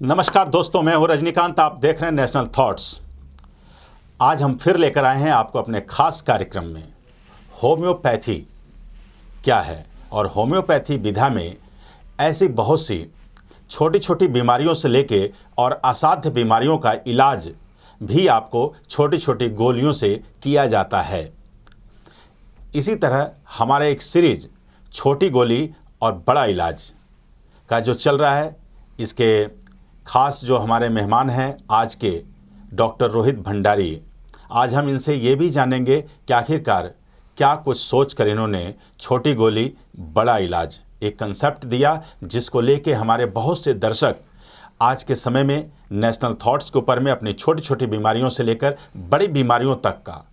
नमस्कार दोस्तों, मैं हूं रजनीकांत। आप देख रहे हैं नेशनल थॉट्स। आज हम फिर लेकर आए हैं आपको अपने खास कार्यक्रम में होम्योपैथी क्या है। और होम्योपैथी विधा में ऐसी बहुत सी छोटी छोटी बीमारियों से लेके और असाध्य बीमारियों का इलाज भी आपको छोटी छोटी गोलियों से किया जाता है। इसी तरह हमारा एक सीरीज छोटी गोली और बड़ा इलाज का जो चल रहा है, इसके खास जो हमारे मेहमान हैं आज के डॉक्टर रोहित भंडारी। आज हम इनसे ये भी जानेंगे कि आखिरकार क्या कुछ सोच कर इन्होंने छोटी गोली बड़ा इलाज एक कंसेप्ट दिया, जिसको लेके हमारे बहुत से दर्शक आज के समय में नेशनल थॉट्स के ऊपर में अपनी छोटी छोटी बीमारियों से लेकर बड़ी बीमारियों तक का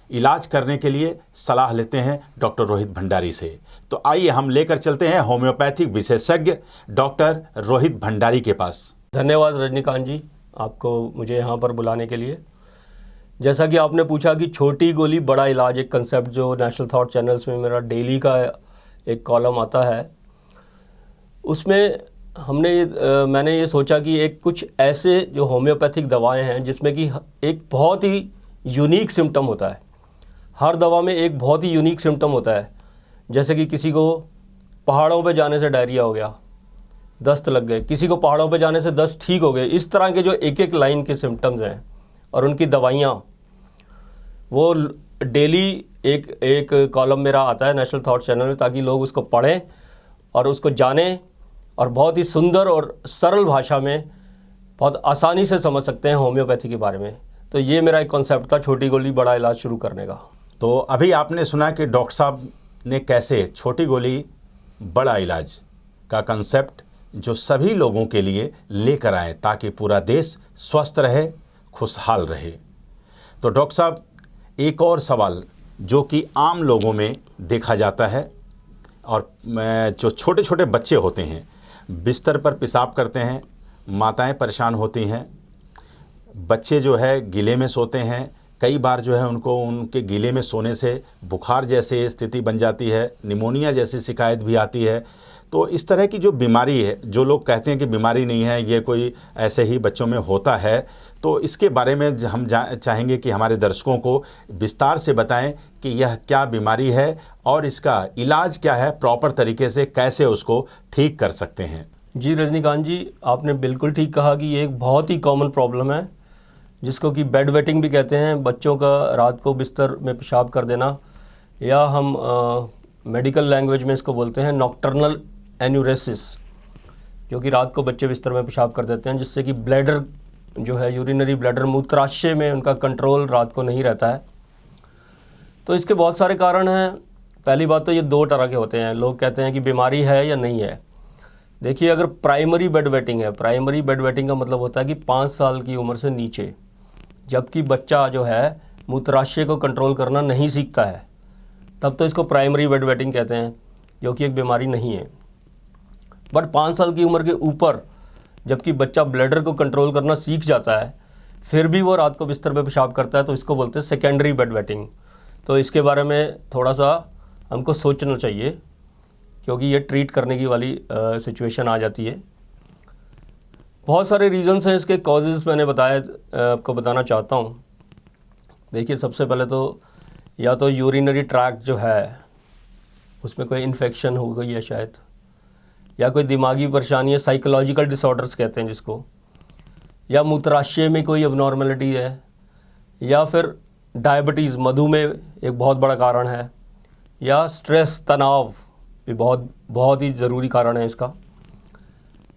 इलाज करने के लिए सलाह लेते हैं डॉक्टर रोहित भंडारी से। तो आइए हम लेकर चलते हैं होम्योपैथिक विशेषज्ञ डॉक्टर रोहित भंडारी के पास। धन्यवाद रजनीकांत जी, आपको मुझे यहाँ पर बुलाने के लिए। जैसा कि आपने पूछा कि छोटी गोली बड़ा इलाज एक कंसेप्ट जो नेशनल थॉट चैनल्स में मेरा डेली का एक कॉलम आता है, उसमें मैंने ये सोचा कि एक कुछ ऐसे जो होम्योपैथिक दवाएं हैं जिसमें कि एक बहुत ही यूनिक सिम्टम होता है। हर दवा में एक बहुत ही यूनिक सिम्टम होता है। जैसे कि किसी को पहाड़ों पे जाने से डायरिया हो गया, दस्त लग गए, किसी को पहाड़ों पे जाने से दस्त ठीक हो गए। इस तरह के जो एक एक लाइन के सिम्टम्स हैं और उनकी दवाइयाँ, वो डेली एक कॉलम मेरा आता है नेशनल थॉट चैनल में, ताकि लोग उसको पढ़ें और उसको जानें और बहुत ही सुंदर और सरल भाषा में बहुत आसानी से समझ सकते हैं होम्योपैथी के बारे में। तो ये मेरा एक कॉन्सेप्ट था छोटी गोली बड़ा इलाज शुरू करने का। तो अभी आपने सुना कि डॉक्टर साहब ने कैसे छोटी गोली बड़ा इलाज का कंसेप्ट जो सभी लोगों के लिए लेकर आए, ताकि पूरा देश स्वस्थ रहे, खुशहाल रहे। तो डॉक्टर साहब, एक और सवाल जो कि आम लोगों में देखा जाता है, और जो छोटे छोटे बच्चे होते हैं बिस्तर पर पेशाब करते हैं, माताएं परेशान होती हैं, बच्चे जो है गीले में सोते हैं, कई बार जो है उनको उनके गीले में सोने से बुखार जैसी स्थिति बन जाती है, निमोनिया जैसी शिकायत भी आती है। तो इस तरह की जो बीमारी है, जो लोग कहते हैं कि बीमारी नहीं है, ये कोई ऐसे ही बच्चों में होता है, तो इसके बारे में हम चाहेंगे कि हमारे दर्शकों को विस्तार से बताएं कि यह क्या बीमारी है और इसका इलाज क्या है, प्रॉपर तरीके से कैसे उसको ठीक कर सकते हैं। जी रजनीकांत जी, आपने बिल्कुल ठीक कहा कि ये एक बहुत ही कॉमन प्रॉब्लम है, जिसको कि बेड वेटिंग भी कहते हैं। बच्चों का रात को बिस्तर में पेशाब कर देना, या हम मेडिकल लैंग्वेज में इसको बोलते हैं नॉक्टर्नल एन्यूरेसिस, जो कि रात को बच्चे बिस्तर में पेशाब कर देते हैं, जिससे कि ब्लैडर जो है, यूरिनरी ब्लैडर, मूत्राशय में उनका कंट्रोल रात को नहीं रहता है। तो इसके बहुत सारे कारण हैं। पहली बात तो ये दो तरह के होते हैं। लोग कहते हैं कि बीमारी है या नहीं है। देखिए, अगर प्राइमरी बेड वेटिंग है, प्राइमरी बेड वेटिंग का मतलब होता है कि 5 साल की उम्र से नीचे, जबकि बच्चा जो है मूत्राशय को कंट्रोल करना नहीं सीखता है, तब तो इसको प्राइमरी बेड वेटिंग कहते हैं, जो कि एक बीमारी नहीं है। बट 5 साल की उम्र के ऊपर जबकि बच्चा ब्लैडर को कंट्रोल करना सीख जाता है, फिर भी वो रात को बिस्तर पे पेशाब करता है, तो इसको बोलते हैं सेकेंडरी बेड वेटिंग। तो इसके बारे में थोड़ा सा हमको सोचना चाहिए, क्योंकि ये ट्रीट करने की वाली सिचुएशन आ जाती है। बहुत सारे रीज़न्स हैं इसके, कॉजेज़ मैंने आपको बताना चाहता हूँ। देखिए, सबसे पहले तो या तो यूरिनरी ट्रैक्ट जो है उसमें कोई इन्फेक्शन हो गई है शायद, या कोई दिमागी परेशानी है, साइकोलॉजिकल डिसऑर्डर्स कहते हैं जिसको, या मूत्राशय में कोई अबनॉर्मलिटी है, या फिर डायबिटीज़, मधुमेह एक बहुत बड़ा कारण है, या स्ट्रेस, तनाव भी बहुत ही ज़रूरी कारण है इसका।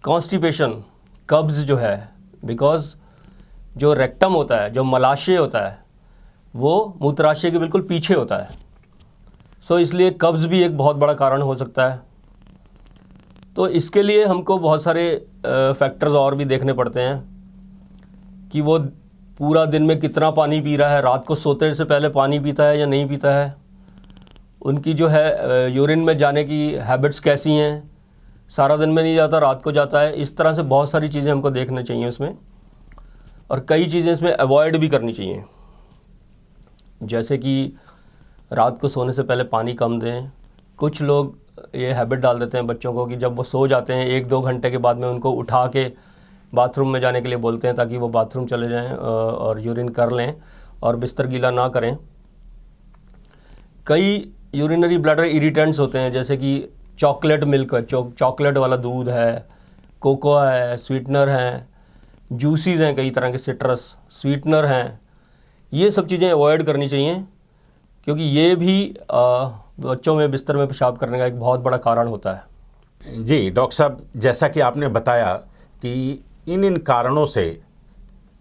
कॉन्स्टिपेशन, कब्ज़ जो है, बिकॉज़ जो रेक्टम होता है, जो मलाशय होता है, वो मूत्राशय के बिल्कुल पीछे होता है। सो इसलिए कब्ज़ भी एक बहुत बड़ा कारण हो सकता है। तो इसके लिए हमको बहुत सारे फैक्टर्स और भी देखने पड़ते हैं कि वो पूरा दिन में कितना पानी पी रहा है, रात को सोते से पहले पानी पीता है या नहीं पीता है, उनकी जो है यूरिन में जाने की हैबिट्स कैसी हैं, सारा दिन में नहीं जाता, रात को जाता है। इस तरह से बहुत सारी चीज़ें हमको देखना चाहिए उसमें, और कई चीज़ें इसमें अवॉइड भी करनी चाहिए। जैसे कि रात को सोने से पहले पानी कम दें। कुछ लोग ये हैबिट डाल देते हैं बच्चों को कि जब वो सो जाते हैं 1-2 घंटे के बाद में उनको उठा के बाथरूम में जाने के लिए बोलते हैं ताकि वो बाथरूम चले जाएं और यूरिन कर लें और बिस्तर गीला ना करें। कई यूरिनरी ब्लैडर इरिटेंट्स होते हैं, जैसे कि चॉकलेट मिल्क, चॉकलेट वाला दूध है, कोकोआ है, स्वीटनर हैं, जूसीज़ हैं, कई तरह के सिट्रस स्वीटनर हैं। ये सब चीज़ें अवॉइड करनी चाहिए, क्योंकि ये भी बच्चों में बिस्तर में पेशाब करने का एक बहुत बड़ा कारण होता है। जी डॉक्टर साहब, जैसा कि आपने बताया कि इन कारणों से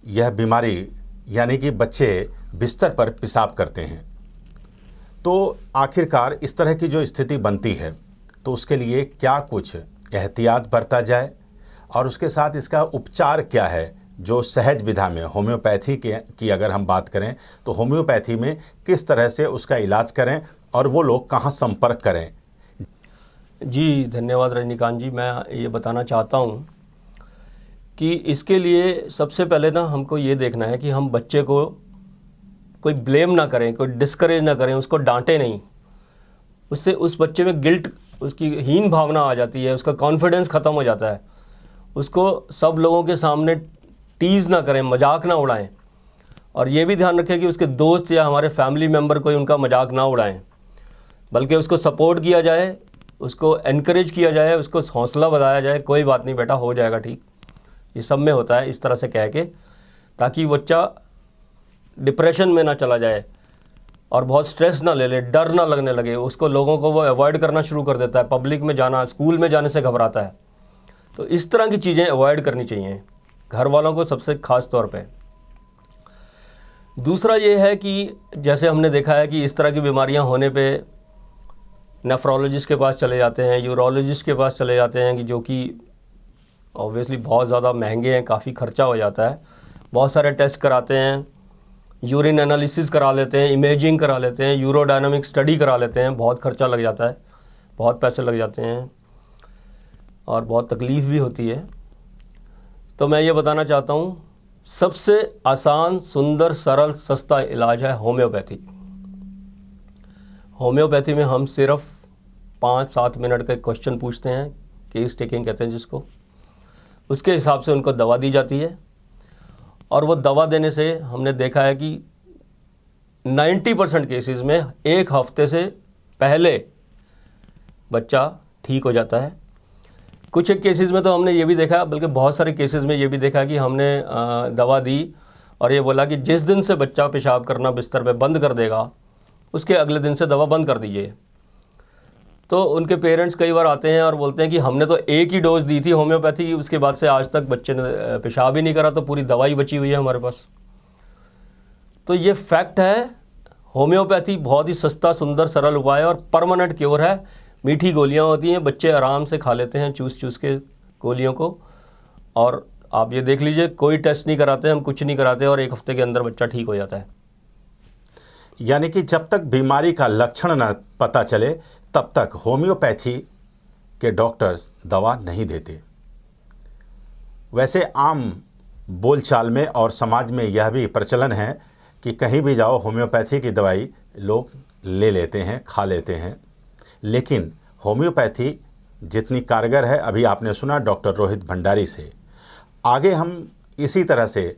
यह बीमारी यानी कि बच्चे बिस्तर पर पेशाब करते हैं, तो आखिरकार इस तरह की जो स्थिति बनती है तो उसके लिए क्या कुछ एहतियात बरता जाए, और उसके साथ इसका उपचार क्या है जो सहज विधा में होम्योपैथी की अगर हम बात करें तो होम्योपैथी में किस तरह से उसका इलाज करें और वो लोग कहाँ संपर्क करें? जी धन्यवाद रजनीकांत जी। मैं ये बताना चाहता हूँ कि इसके लिए सबसे पहले ना हमको ये देखना है कि हम बच्चे को कोई ब्लेम ना करें, कोई डिस्करेज ना करें, उसको डांटें नहीं। उससे उस बच्चे में गिल्ट, उसकी हीन भावना आ जाती है, उसका कॉन्फिडेंस ख़त्म हो जाता है। उसको सब लोगों के सामने टीज़ ना करें, मजाक ना उड़ाएं, और ये भी ध्यान रखें कि उसके दोस्त या हमारे फैमिली मेम्बर कोई उनका मजाक ना उड़ाएं, बल्कि उसको सपोर्ट किया जाए, उसको एनकरेज किया जाए, उसको हौसला बताया जाए, कोई बात नहीं बेटा, हो जाएगा ठीक। ये सब में होता है, इस तरह से कह के, ताकि बच्चा डिप्रेशन में ना चला जाए और बहुत स्ट्रेस ना ले ले, डर ना लगने लगे उसको, लोगों को वो अवॉइड करना शुरू कर देता है, पब्लिक में जाना, स्कूल में जाने से घबराता है। तो इस तरह की चीज़ें अवॉइड करनी चाहिए घर वालों को सबसे ख़ास तौर पे। दूसरा ये है कि जैसे हमने देखा है कि इस तरह की बीमारियां होने पे नेफ्रोलॉजिस्ट के पास चले जाते हैं, यूरोलॉजिस्ट के पास चले जाते हैं, कि जो कि ऑब्वियसली बहुत ज़्यादा महंगे हैं, काफ़ी खर्चा हो जाता है। बहुत सारे टेस्ट कराते हैं, यूरिन एनालिसिस करा लेते हैं, इमेजिंग करा लेते हैं, यूरोडायनामिक स्टडी करा लेते हैं, बहुत खर्चा लग जाता है, बहुत पैसे लग जाते हैं और बहुत तकलीफ़ भी होती है। तो मैं ये बताना चाहता हूँ, सबसे आसान, सुंदर, सरल, सस्ता इलाज है होम्योपैथी। होम्योपैथी में हम सिर्फ 5-7 मिनट का क्वेश्चन पूछते हैं, केस टेकिंग कहते हैं जिसको, उसके हिसाब से उनको दवा दी जाती है, और वो दवा देने से हमने देखा है कि 90% केसेस में 1 हफ्ते से पहले बच्चा ठीक हो जाता है। कुछ एक केसेस में तो हमने ये भी देखा, बल्कि बहुत सारे केसेस में ये भी देखा कि हमने दवा दी और ये बोला कि जिस दिन से बच्चा पेशाब करना बिस्तर पे बंद कर देगा, उसके अगले दिन से दवा बंद कर दीजिए। तो उनके पेरेंट्स कई बार आते हैं और बोलते हैं कि हमने तो एक ही डोज दी थी होम्योपैथी की, उसके बाद से आज तक बच्चे ने पेशाब ही नहीं करा, तो पूरी दवाई बची हुई है हमारे पास। तो ये फैक्ट है, होम्योपैथी बहुत ही सस्ता, सुंदर, सरल उपाय है और परमानेंट क्योर है। मीठी गोलियां होती हैं, बच्चे आराम से खा लेते हैं चूस चूस के गोलियों को, और आप ये देख लीजिए, कोई टेस्ट नहीं कराते, हम कुछ नहीं कराते, और 1 हफ्ते के अंदर बच्चा ठीक हो जाता है। यानी कि जब तक बीमारी का लक्षण न पता चले तब तक होम्योपैथी के डॉक्टर्स दवा नहीं देते। वैसे आम बोलचाल में और समाज में यह भी प्रचलन है कि कहीं भी जाओ होम्योपैथी की दवाई लोग ले लेते हैं, खा लेते हैं, लेकिन होम्योपैथी जितनी कारगर है, अभी आपने सुना डॉक्टर रोहित भंडारी से, आगे हम इसी तरह से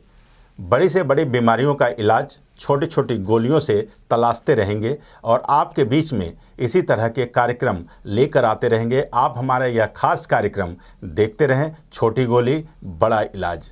बड़ी से बड़ी बीमारियों का इलाज छोटी छोटी गोलियों से तलाशते रहेंगे और आपके बीच में इसी तरह के कार्यक्रम लेकर आते रहेंगे। आप हमारा यह खास कार्यक्रम देखते रहें, छोटी गोली बड़ा इलाज।